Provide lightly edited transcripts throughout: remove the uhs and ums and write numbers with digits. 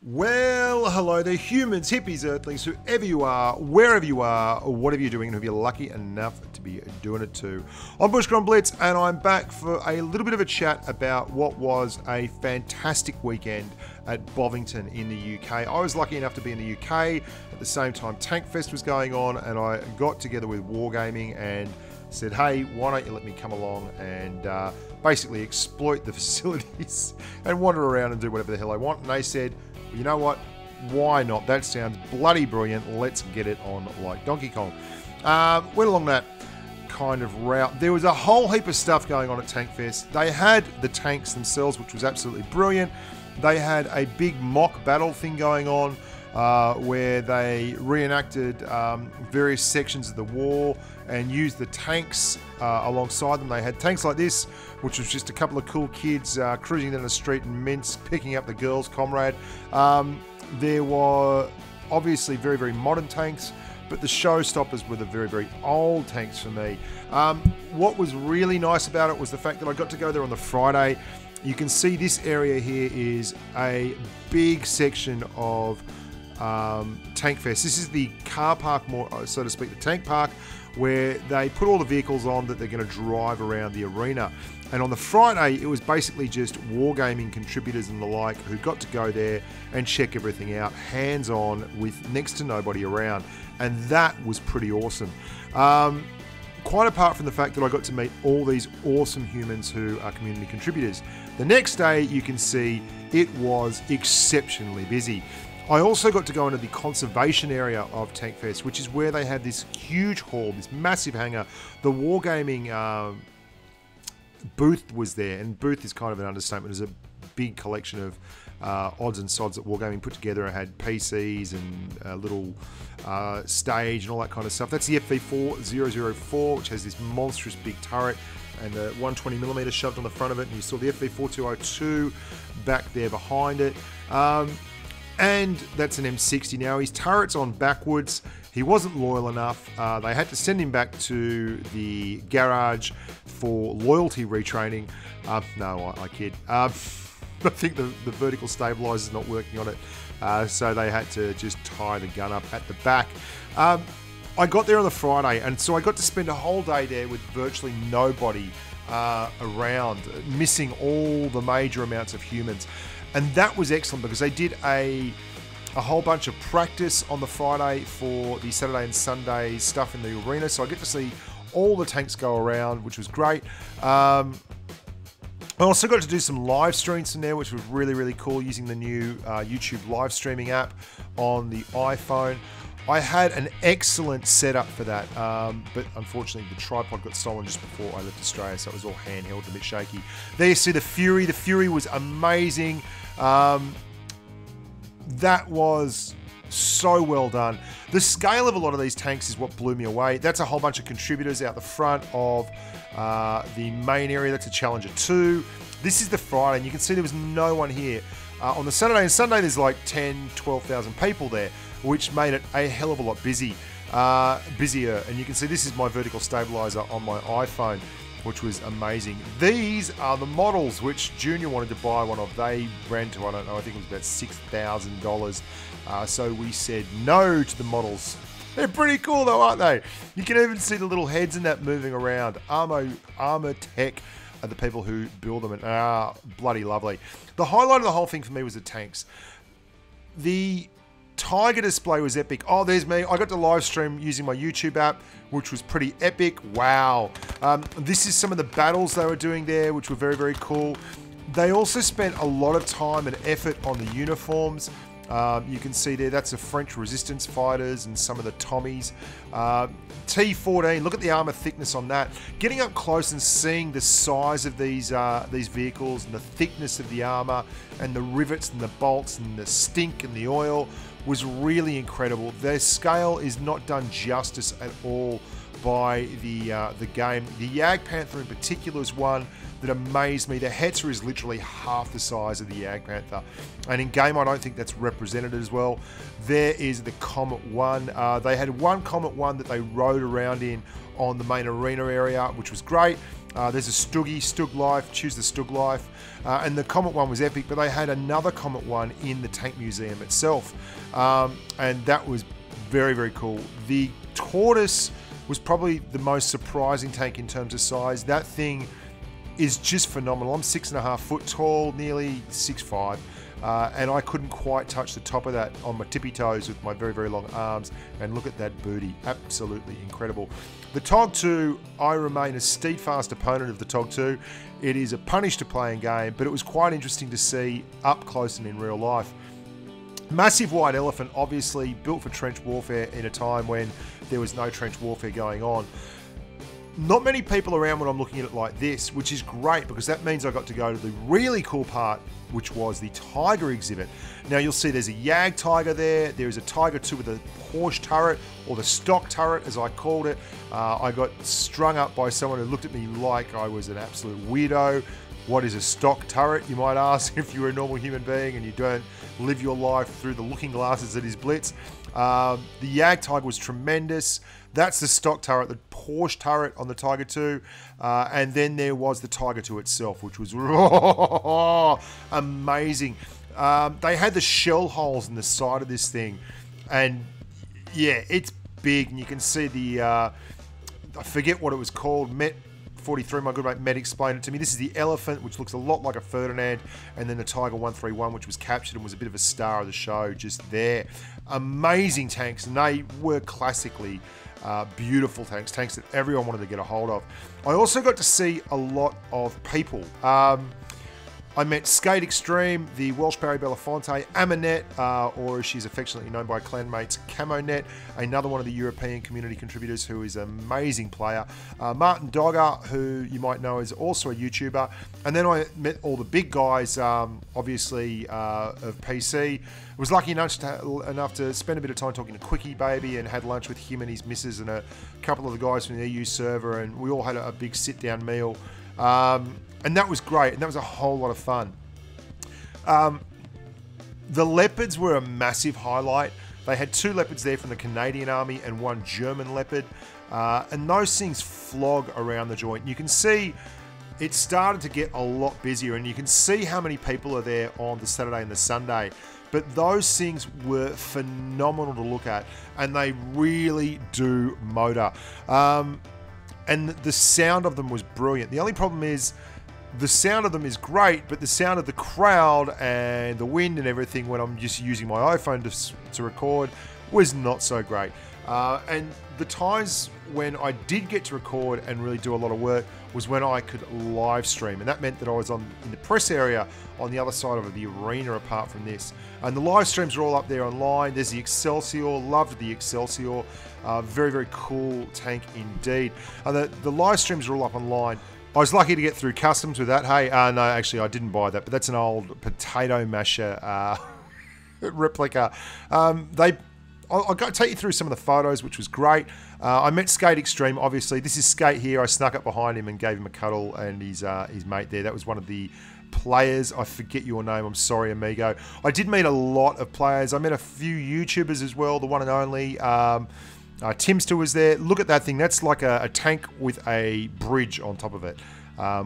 Well, hello there, humans, hippies, earthlings, whoever you are, wherever you are, or whatever you're doing, and if you're lucky enough to be doing it too. I'm Bushka on Blitz, and I'm back for a little bit of a chat about what was a fantastic weekend at Bovington in the UK. I was lucky enough to be in the UK at the same time Tank Fest was going on, and I got together with Wargaming and said, hey, why don't you let me come along and basically exploit the facilities and wander around and do whatever the hell I want. And they said, you know what, why not? That sounds bloody brilliant. Let's get it on like Donkey Kong. Went along that kind of route. There was a whole heap of stuff going on at Tank Fest. They had the tanks themselves, which was absolutely brilliant. They had a big mock battle thing going on where they reenacted various sections of the war and used the tanks alongside them. They had tanks like this, which was just a couple of cool kids cruising down the street in mints, picking up the girls' comrade. There were obviously very, very modern tanks, but the showstoppers were the very, very old tanks for me. What was really nice about it was the fact that I got to go there on the Friday. You can see this area here is a big section of Tank Fest. This is the car park, more so to speak, the tank park, where they put all the vehicles on that they're going to drive around the arena. And on the Friday, it was basically just Wargaming contributors and the like who got to go there and check everything out, hands-on, with next to nobody around. And that was pretty awesome. Quite apart from the fact that I got to meet all these awesome humans who are community contributors. The next day, you can see it was exceptionally busy. I also got to go into the conservation area of Tank Fest, which is where they had this huge hall, this massive hangar. The Wargaming booth was there, and booth is kind of an understatement. It was a big collection of odds and sods that Wargaming put together. It had PCs and a little stage and all that kind of stuff. That's the FV4004, which has this monstrous big turret and a 120mm shoved on the front of it. And you saw the FV4202 back there behind it. And that's an M60 now. His turret's on backwards. He wasn't loyal enough. They had to send him back to the garage for loyalty retraining. No, I kid. I think the vertical stabilizer's not working on it. So they had to just tie the gun up at the back. I got there on the Friday, and so I got to spend a whole day there with virtually nobody around, missing all the major amounts of humans. And that was excellent because they did a whole bunch of practice on the Friday for the Saturday and Sunday stuff in the arena. So I get to see all the tanks go around, which was great. I also got to do some live streams from there, which was really, really cool, using the new YouTube live streaming app on the iPhone. I had an excellent setup for that, but unfortunately the tripod got stolen just before I left Australia, so it was all handheld, a bit shaky. There you see the Fury. The Fury was amazing. That was so well done. The scale of a lot of these tanks is what blew me away. That's a whole bunch of contributors out the front of the main area. That's a Challenger 2. This is the Friday, and you can see there was no one here. On the Saturday and Sunday, there's like 10, 12,000 people there, which made it a hell of a lot busier. And you can see this is my vertical stabilizer on my iPhone, which was amazing. These are the models which Junior wanted to buy one of. They ran to, I don't know, I think it was about $6,000. So we said no to the models. They're pretty cool though, aren't they? You can even see the little heads in that moving around. Armor Tech are the people who build them, and bloody lovely. The highlight of the whole thing for me was the tanks. The Tiger display was epic. Oh, there's me. I got to live stream using my YouTube app, which was pretty epic. Wow. This is some of the battles they were doing there, which were very, very cool. They also spent a lot of time and effort on the uniforms. You can see there, that's the French resistance fighters and some of the Tommies. T14, look at the armor thickness on that. Getting up close and seeing the size of these vehicles and the thickness of the armor and the rivets and the bolts and the stink and the oil was really incredible. Their scale is not done justice at all by the game. The Yag Panther in particular is one that amazed me. The Hetzer is literally half the size of the Yag Panther, and in game I don't think that's represented as well. There is the Comet 1. They had one Comet 1 that they rode around in on the main arena area, which was great. There's a Stug Life, choose the Stug Life, and the Comet 1 was epic, but they had another Comet 1 in the Tank Museum itself, and that was very, very cool. The Tortoise was probably the most surprising tank in terms of size. That thing is just phenomenal. I'm 6.5 foot tall, nearly 6'5", and I couldn't quite touch the top of that on my tippy toes with my very, very long arms, and look at that booty, absolutely incredible. The Tog 2, I remain a steadfast opponent of the Tog 2. It is a punish to play in game, but it was quite interesting to see up close and in real life. Massive white elephant, obviously built for trench warfare in a time when there was no trench warfare going on. Not many people around when I'm looking at it like this, which is great because that means I got to go to the really cool part, which was the Tiger exhibit. Now you'll see there's a Yag Tiger there. There's a Tiger 2 with a Porsche turret, or the stock turret as I called it. I got strung up by someone who looked at me like I was an absolute weirdo. What is a stock turret, you might ask, if you're a normal human being and you don't live your life through the looking glasses that is Blitz. The Yag Tiger was tremendous. That's the stock turret, the Porsche turret on the Tiger 2. And then there was the Tiger 2 itself, which was amazing. They had the shell holes in the side of this thing. And yeah, it's big. And you can see the, I forget what it was called, Met 43, my good mate Matt explained it to me. This is the Elephant, which looks a lot like a Ferdinand, and then the Tiger 131, which was captured and was a bit of a star of the show just there. Amazing tanks, and they were classically beautiful tanks that everyone wanted to get a hold of. I also got to see a lot of people. I met Skate Extreme, the Welsh Barry Belafonte, Aminette, or as she's affectionately known by clanmates, Camonet, another one of the European community contributors who is an amazing player. Martin Dogger, who you might know is also a YouTuber. And then I met all the big guys, obviously, of PC. I was lucky enough to spend a bit of time talking to Quickie Baby and had lunch with him and his missus and a couple of the guys from the EU server, and we all had a big sit-down meal. And that was great, and that was a whole lot of fun. The Leopards were a massive highlight. They had 2 Leopards there from the Canadian Army and 1 German Leopard, and those things flog around the joint. You can see it started to get a lot busier, and you can see how many people are there on the Saturday and the Sunday. But those things were phenomenal to look at, and they really do motor. And the sound of them was brilliant. The only problem is, the sound of them is great, but the sound of the crowd and the wind and everything when I'm just using my iPhone to record was not so great. And the times when I did get to record and really do a lot of work was when I could live stream, and that meant that I was in the press area on the other side of the arena apart from this. And the live streams are all up there online. There's the Excelsior, loved the Excelsior. Very, very cool tank indeed. The live streams are all up online. I was lucky to get through customs with that. Hey, no, actually I didn't buy that, but that's an old potato masher replica. I'll go take you through some of the photos, which was great. I met Skate Extreme, obviously. This is Skate here. I snuck up behind him and gave him a cuddle, and his mate there. That was one of the players. I forget your name. I'm sorry, amigo. I did meet a lot of players. I met a few YouTubers as well, the one and only. Timster was there. Look at that thing. That's like a tank with a bridge on top of it,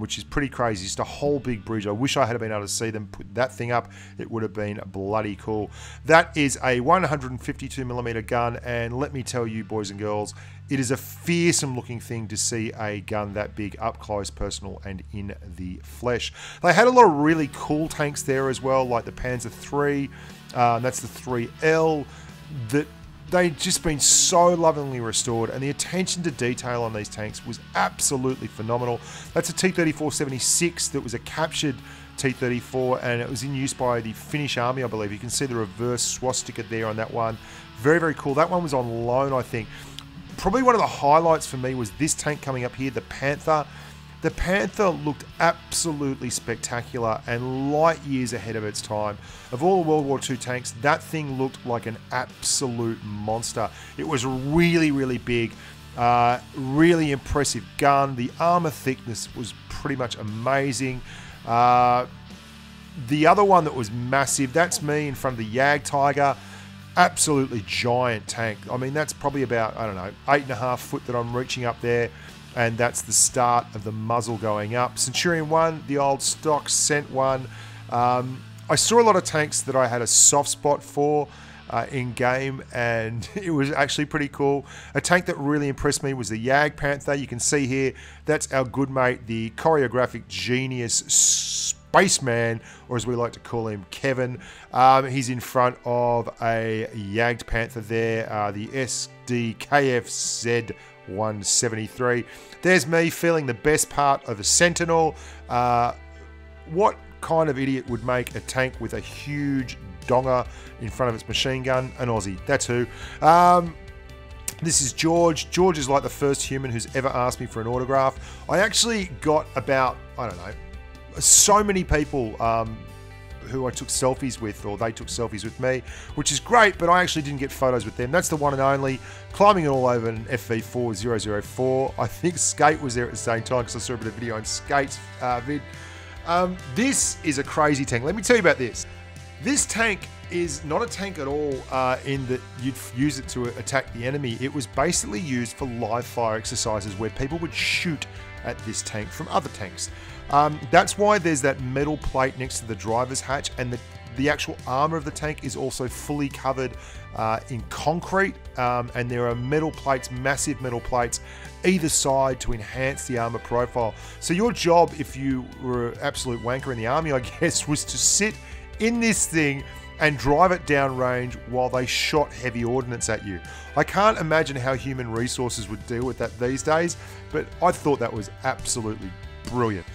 which is pretty crazy. Just a whole big bridge. I wish I had been able to see them put that thing up. It would have been bloody cool. That is a 152mm gun, and let me tell you, boys and girls, it is a fearsome looking thing to see a gun that big up close, personal, and in the flesh. They had a lot of really cool tanks there as well, like the Panzer III. That's the 3L. They'd just been so lovingly restored, and the attention to detail on these tanks was absolutely phenomenal. That's a T-34-76 that was a captured T-34, and it was in use by the Finnish Army, I believe. You can see the reverse swastika there on that one. Very, very cool. That one was on loan, I think. Probably one of the highlights for me was this tank coming up here, the Panther. The Panther looked absolutely spectacular and light years ahead of its time. Of all the World War II tanks, that thing looked like an absolute monster. It was really, really big. Really impressive gun. The armor thickness was pretty much amazing. The other one that was massive, that's me in front of the Jag Tiger. Absolutely giant tank. I mean, that's probably about, I don't know, 8.5 foot that I'm reaching up there. And that's the start of the muzzle going up. Centurion 1, the old stock Cent 1. I saw a lot of tanks that I had a soft spot for in game, and it was actually pretty cool. A tank that really impressed me was the Jag Panther. You can see here, that's our good mate, the choreographic genius Spaceman, or as we like to call him, Kevin. He's in front of a Yagged Panther there, the SDKFZ 173. There's me feeling the best part of a Sentinel. What kind of idiot would make a tank with a huge donger in front of its machine gun? An Aussie, that's who. This is George. George is like the first human who's ever asked me for an autograph. I actually got about, I don't know, so many people who I took selfies with, or they took selfies with me, which is great, but I actually didn't get photos with them. That's the one and only, climbing all over an FV4004. I think Skate was there at the same time, because I saw a bit of video on Skate's vid. This is a crazy tank. Let me tell you about this. This tank is not a tank at all in that you'd use it to attack the enemy. It was basically used for live fire exercises where people would shoot at this tank from other tanks. That's why there's that metal plate next to the driver's hatch, and the actual armor of the tank is also fully covered in concrete, and there are metal plates, massive metal plates, either side to enhance the armor profile. So your job, if you were an absolute wanker in the army, I guess, was to sit in this thing and drive it down range while they shot heavy ordnance at you. I can't imagine how human resources would deal with that these days, but I thought that was absolutely brilliant.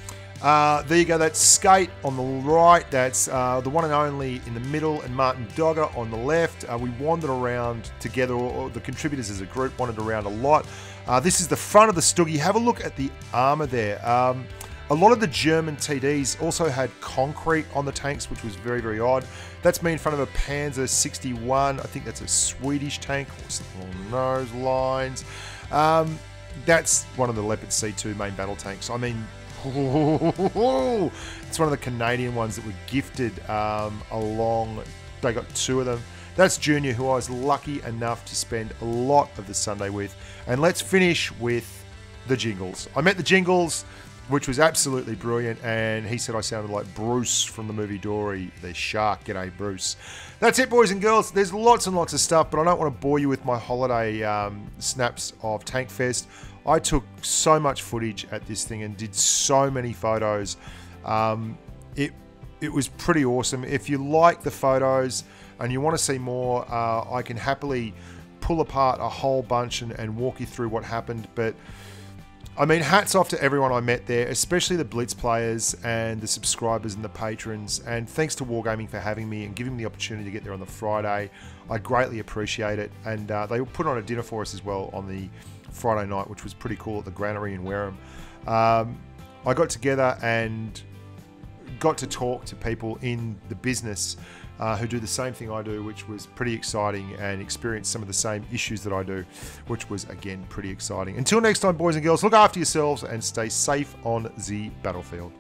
There you go, that's Skate on the right, that's the one and only in the middle, and Martin Dogger on the left. We wandered around together, or the contributors as a group wandered around a lot. This is the front of the Stuggy. Have a look at the armor there. A lot of the German TDs also had concrete on the tanks, which was very, very odd. That's me in front of a Panzer 61. I think that's a Swedish tank, or something along those lines. That's one of the Leopard C2 main battle tanks. I mean, it's one of the Canadian ones that were gifted along. They got 2 of them. That's Junior, who I was lucky enough to spend a lot of the Sunday with. And let's finish with the Jingles. I met the Jingles, which was absolutely brilliant, and he said I sounded like Bruce from the movie Dory, the shark. G'day, Bruce. That's it, boys and girls. There's lots and lots of stuff, but I don't want to bore you with my holiday snaps of Tank Fest. I took so much footage at this thing and did so many photos. It was pretty awesome. If you like the photos and you want to see more, I can happily pull apart a whole bunch and walk you through what happened, but I mean, hats off to everyone I met there, especially the Blitz players and the subscribers and the patrons. And thanks to Wargaming for having me and giving me the opportunity to get there on the Friday. I greatly appreciate it. And they put on a dinner for us as well on the Friday night, which was pretty cool at the Granary in Wareham. I got together and got to talk to people in the business who do the same thing I do, which was pretty exciting, and experience some of the same issues that I do, which was, again, pretty exciting. Until next time, boys and girls, look after yourselves and stay safe on the battlefield.